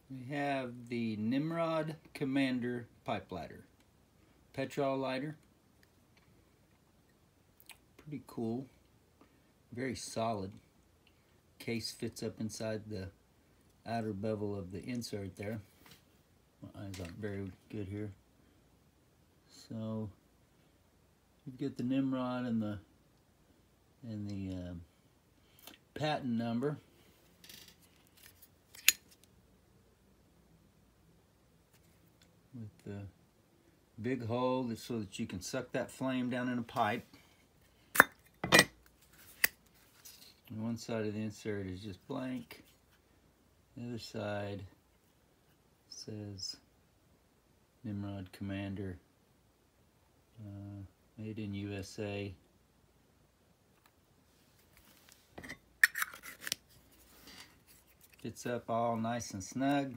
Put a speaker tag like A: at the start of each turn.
A: We have the NIMROD Commander pipe lighter, petrol lighter. Pretty cool, very solid. Case fits up inside the outer bevel of the insert there. My eyes aren't very good here. So you get the NIMROD and the patent number. With the big hole so that you can suck that flame down in a pipe. And one side of the insert is just blank. The other side says NIMROD Commander, made in USA. Fits up all nice and snug.